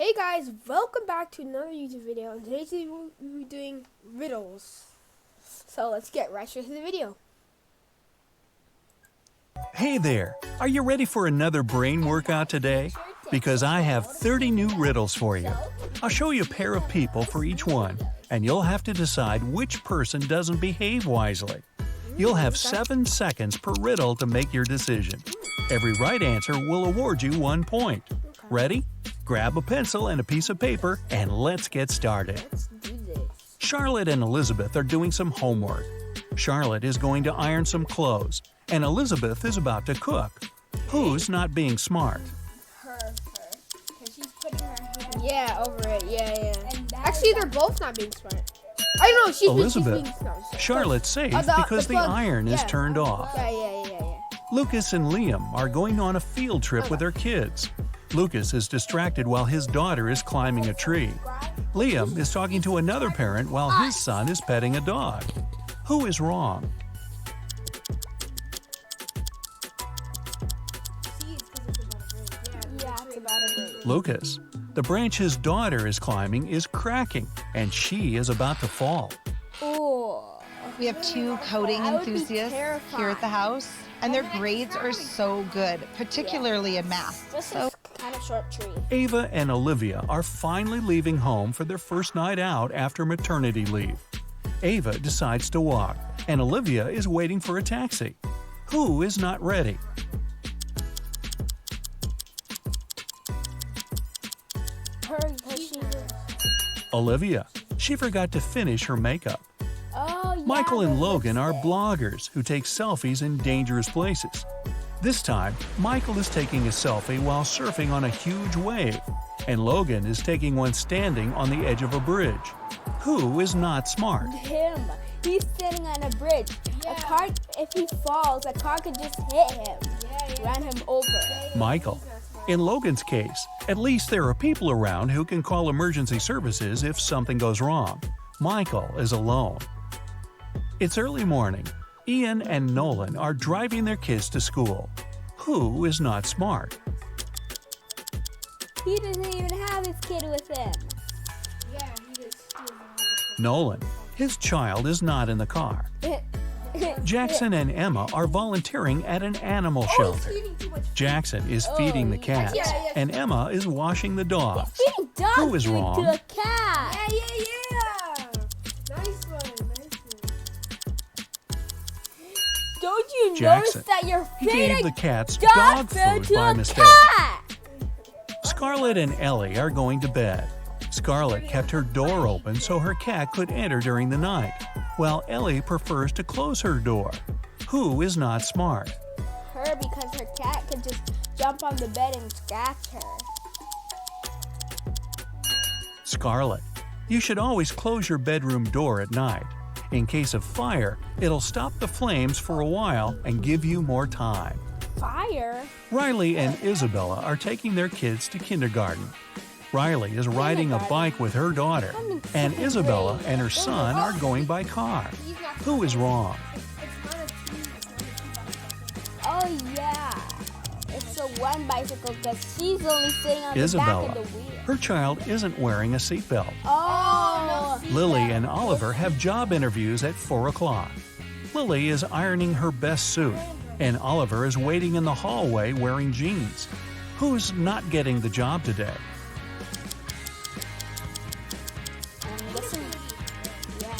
Hey guys, welcome back to another YouTube video, and today we'll be doing riddles. So let's get right straight to the video. Hey there, are you ready for another brain workout today? Because I have 30 new riddles for you. I'll show you a pair of people for each one, and you'll have to decide which person doesn't behave wisely. You'll have 7 seconds per riddle to make your decision. Every right answer will award you 1 point. Ready? Grab a pencil and a piece of paper, and let's get started. Let's do this. Charlotte and Elizabeth are doing some homework. Charlotte is going to iron some clothes, and Elizabeth is about to cook. Who's not being smart? Her. Because she's putting her hand. Yeah, over it. Yeah. And that Actually, they're both not being smart. I know she's Elizabeth. being smart. Charlotte's safe because the plug. iron is turned off. Yeah. Lucas and Liam are going on a field trip with their kids. Lucas is distracted while his daughter is climbing a tree. Liam is talking to another parent while his son is petting a dog. Who is wrong? Yeah, it's about a break. Lucas. The branch his daughter is climbing is cracking, and she is about to fall. Oh. We have 2 coding I would be enthusiasts here at the house, and their grades are so good, particularly in math. This is kind of short tree. Ava and Olivia are finally leaving home for their first night out after maternity leave. Ava decides to walk, and Olivia is waiting for a taxi. Who is not ready? Her, because she. Olivia. She forgot to finish her makeup. Oh, yeah. Michael and the Logan are lipstick. bloggers who take selfies in dangerous places. This time, Michael is taking a selfie while surfing on a huge wave, and Logan is taking one standing on the edge of a bridge. Who is not smart? Him. He's standing on a bridge. A car, if he falls, a car could just hit him. Run him over. Michael. In Logan's case, at least there are people around who can call emergency services if something goes wrong. Michael is alone. It's early morning. Ian and Nolan are driving their kids to school. Who is not smart? He doesn't even have his kid with him. Yeah, he just. Nolan. His child is not in the car. Jackson and Emma are volunteering at an animal shelter. Jackson is feeding the cats, Yeah. and Emma is washing the dogs. Feeding dog Who is food wrong? to a cat. Yeah. Nice one. Don't you Jackson. notice that you're He gave feeding the cats dog dog food food to by a mistake. cat? Scarlett and Ellie are going to bed. Scarlett kept her door open so her cat could enter during the night, while Ellie prefers to close her door. Who is not smart? Her, because her cat could just jump on the bed and scratch her. Scarlett. You should always close your bedroom door at night. In case of fire, it'll stop the flames for a while and give you more time. Fire? Riley and Isabella are taking their kids to kindergarten. Riley is riding a bike with her daughter, and Isabella and her son are going by car. Who is wrong? Oh yeah. It's a one bicycle because she's only sitting on the Isabella. back of the wheel. Her child isn't wearing a seatbelt. Oh. Lily and Oliver have job interviews at 4 o'clock. Lily is ironing her best suit, and Oliver is waiting in the hallway wearing jeans. Who's not getting the job today? I'm guessing. Yeah.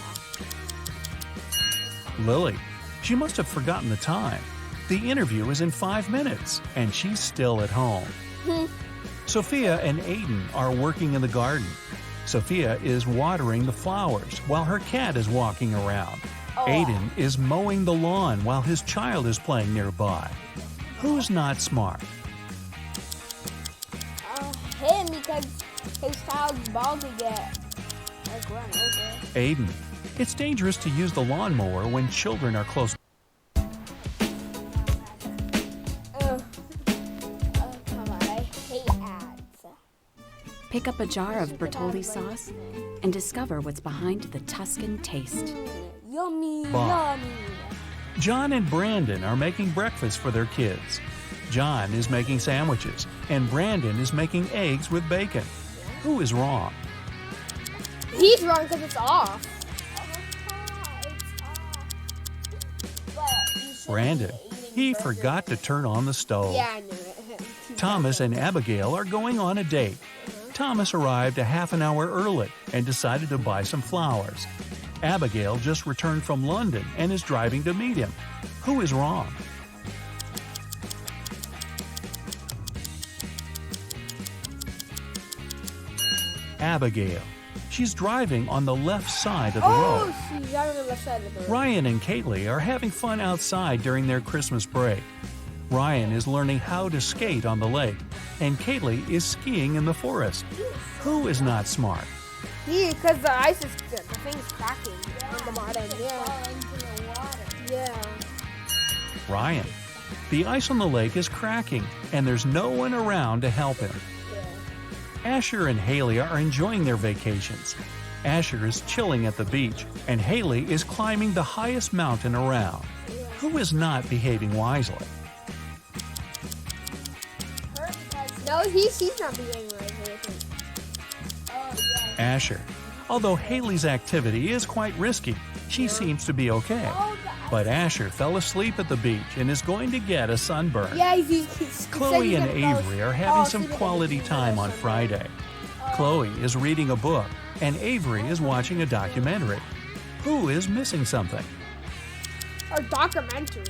Lily. She must have forgotten the time. The interview is in 5 minutes, and she's still at home. Sophia and Aiden are working in the garden. Sophia is watering the flowers while her cat is walking around. Aiden is mowing the lawn while his child is playing nearby. Who's not smart? Him, because his child's ball to get run over. Aiden. It's dangerous to use the lawnmower when children are close. Come on, I hate ads. Pick up a jar of Bertolli sauce and discover what's behind the Tuscan taste. Yummy, Bob. yummy. John and Brandon are making breakfast for their kids. John is making sandwiches, and Brandon is making eggs with bacon. Who is wrong? He's wrong because it's off. Brandon. He forgot to turn on the stove. Yeah, I knew it. Thomas and Abigail are going on a date. Thomas arrived a half an hour early and decided to buy some flowers. Abigail just returned from London and is driving to meet him. Who is wrong? Abigail. She's driving on the left side of the road. She's driving on the left side of the road. Ryan and Kaylee are having fun outside during their Christmas break. Ryan is learning how to skate on the lake, and Kaylee is skiing in the forest. Who is not smart? Because the ice is, the thing's cracking on the bottom. Yeah. Ryan. The ice on the lake is cracking, and there's no one around to help him. Asher and Haley are enjoying their vacations. Asher is chilling at the beach, and Haley is climbing the highest mountain around. Who is not behaving wisely? No, he's not being right. Asher. Although Haley's activity is quite risky, she seems to be okay. But Asher fell asleep at the beach and is going to get a sunburn. Yeah, he's Chloe and Avery are having some quality time on Friday. Chloe is reading a book, and Avery is watching a documentary. Who is missing something? Or documentary.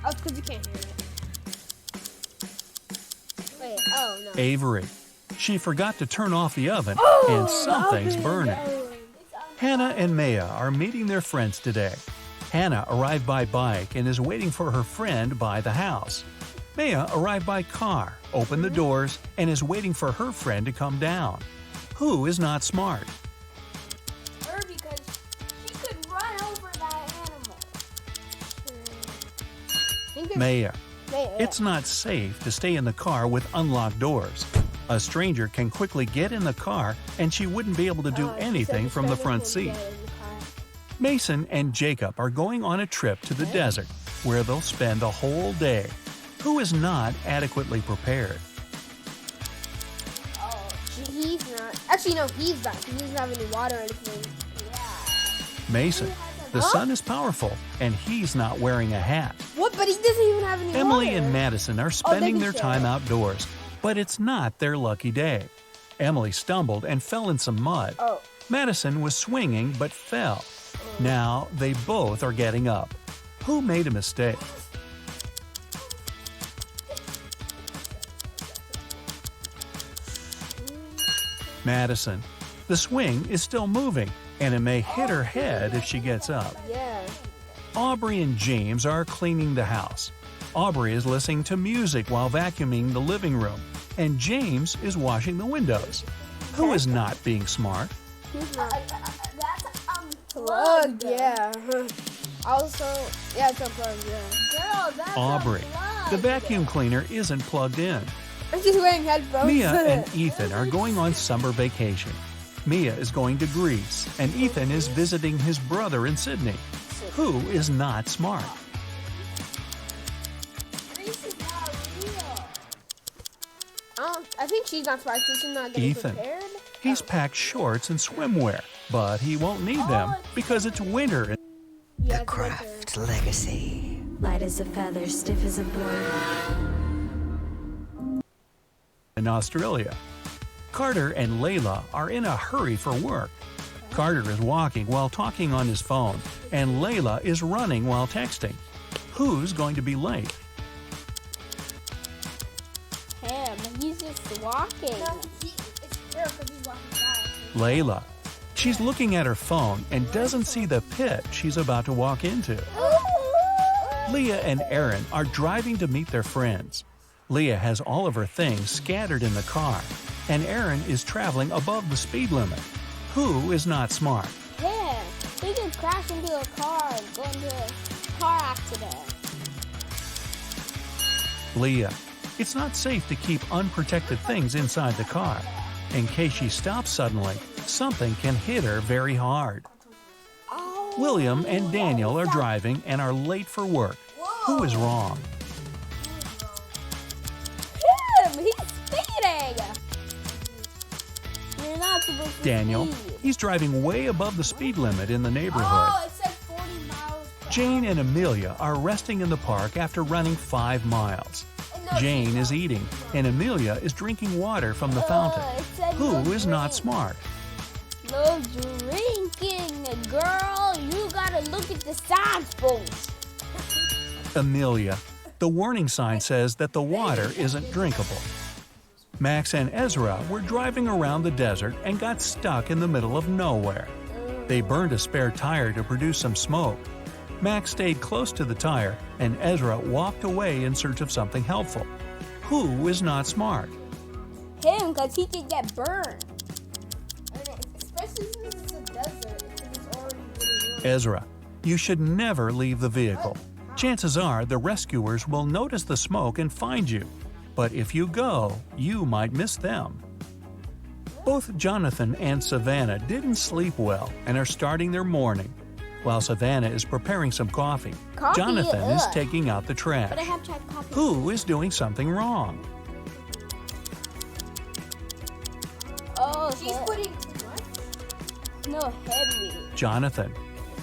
Oh, because you can't hear it. Wait, oh no. Avery. She forgot to turn off the oven, and something's burning. Hannah and Maya are meeting their friends today. Hannah arrived by bike and is waiting for her friend by the house. Maya arrived by car, opened the doors, and is waiting for her friend to come down. Who is not smart? Her, because she could run over that animal. Maya. It's not safe to stay in the car with unlocked doors. A stranger can quickly get in the car, and she wouldn't be able to do anything from the front seat. Mason and Jacob are going on a trip to the desert, where they'll spend a whole day. Who is not adequately prepared? He's not. Actually, no, he's not. He doesn't have any water or anything. Mason. The sun is powerful, and he's not wearing a hat. What? But he doesn't even have any Emily water. and Madison are spending their share. time outdoors, but it's not their lucky day. Emily stumbled and fell in some mud. Madison was swinging but fell. Now they both are getting up. Who made a mistake? Madison. The swing is still moving, and it may hit her head if she gets up. Yeah. Aubrey and James are cleaning the house. Aubrey is listening to music while vacuuming the living room, and James is washing the windows. Who is not being smart? That's Unplugged, yeah. Also, yeah, it's unplugged, yeah. Girl, that's Aubrey. unplugged. The vacuum cleaner isn't plugged in. I'm just wearing headphones. Mia and Ethan are going on summer vacation. Mia is going to Greece, and Ethan is visiting his brother in Sydney. Who is not smart? Grease is not real. I think she's not smart. She's not getting Ethan. prepared. He's packed shorts and swimwear, but he won't need them because it's winter Yeah, The it's winter. Craft Legacy. Light as a feather, stiff as a board. in Australia. Carter and Layla are in a hurry for work. Carter is walking while talking on his phone, and Layla is running while texting. Who's going to be late? Him, he's just walking. It's her because he's walking by. Layla. She's looking at her phone and doesn't see the pit she's about to walk into. Leah and Aaron are driving to meet their friends. Leah has all of her things scattered in the car, and Aaron is traveling above the speed limit. Who is not smart? Him, he could crash into a car and go into a car accident. Leah. It's not safe to keep unprotected things inside the car. In case she stops suddenly, something can hit her very hard. William and Daniel are driving and are late for work. Who is wrong? Him, he's speeding. You're not supposed to Daniel, speed. he's driving way above the speed limit in the neighborhood. Oh, it said 40 miles per Jane hour. and Amelia are resting in the park after running 5 miles. Jane is eating, and Amelia is drinking water from the fountain. It said Who no is not drink. smart? No drinking, girl. You gotta look at the signs, folks. Amelia. The warning sign says that the water isn't drinkable. Max and Ezra were driving around the desert and got stuck in the middle of nowhere. They burned a spare tire to produce some smoke. Max stayed close to the tire, and Ezra walked away in search of something helpful. Who is not smart? Him, because he can get burned. Especially since it's a desert, it's already really warm. Ezra, you should never leave the vehicle. Chances are the rescuers will notice the smoke and find you. But if you go, you might miss them. Both Jonathan and Savannah didn't sleep well and are starting their morning. While Savannah is preparing some coffee, Coffee, Jonathan is ugh. taking out the trash. But I have tried coffee. Who is doing something wrong? Oh, She's head. putting what? No heavy. Jonathan.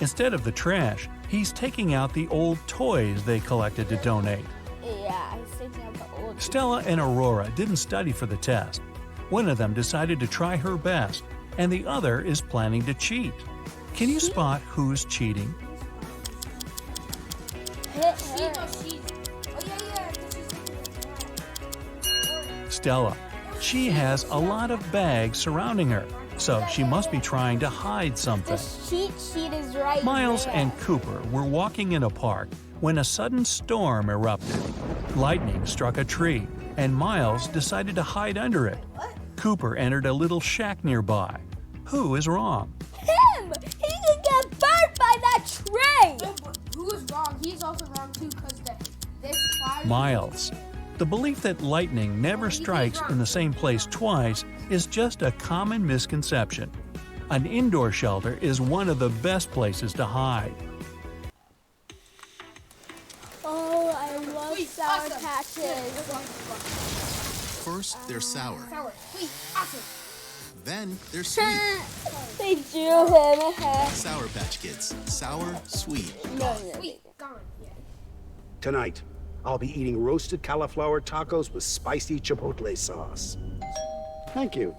Instead of the trash, he's taking out the old toys they collected to donate. Yeah, he's thinking of the old. Stella and Aurora didn't study for the test. One of them decided to try her best, and the other is planning to cheat. Can you spot who's cheating? Hit She, her. no, she's. Oh, yeah, because she's looking at the Stella. She has a lot of bags surrounding her, so she must be trying to hide something. The cheat sheet is right Miles there. and Cooper were walking in a park when a sudden storm erupted. Lightning struck a tree, and Miles decided to hide under it. Cooper entered a little shack nearby. Who is wrong? Him! He can get burned by that tree! No, but who is wrong? He's also wrong too, because this fire. Miles. The belief that lightning never strikes in the same place twice is just a common misconception. An indoor shelter is one of the best places to hide. Oh, I love Sweet, sour awesome. patches. First, they're sour. Sour. Sweet. Awesome. Then they're sweet. They drew him. Sour Patch Kids. Sour, sweet. No. Sweet. Gone. Yeah. Tonight, I'll be eating roasted cauliflower tacos with spicy chipotle sauce. Thank you.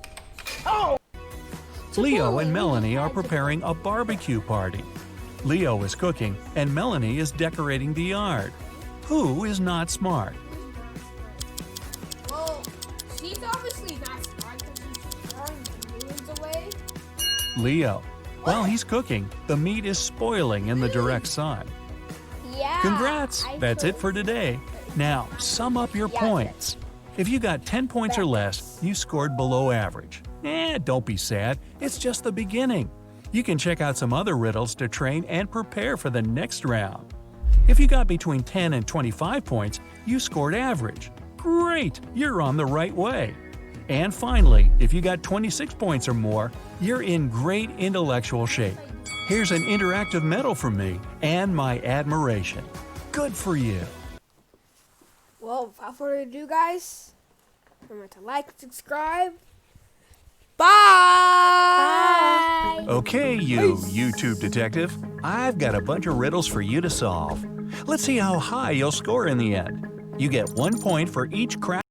Leo and Melanie are preparing a barbecue party. Leo is cooking, and Melanie is decorating the yard. Who is not smart? Well, she's obviously not smart because she's throwing the balloons away. Leo. While he's cooking, the meat is spoiling in the direct sun. Yeah. Congrats! I That's it feel- for today. Now, sum up your Yeah. points. If you got 10 points or less, you scored below average. Don't be sad. It's just the beginning. You can check out some other riddles to train and prepare for the next round. If you got between 10 and 25 points, you scored average. Great! You're on the right way. And finally, if you got 26 points or more, you're in great intellectual shape. Here's an interactive medal from me and my admiration. Good for you. Well, without further ado, guys, remember to like, subscribe. Bye. Okay, you YouTube detective, I've got a bunch of riddles for you to solve. Let's see how high you'll score in the end. You get 1 point for each crack.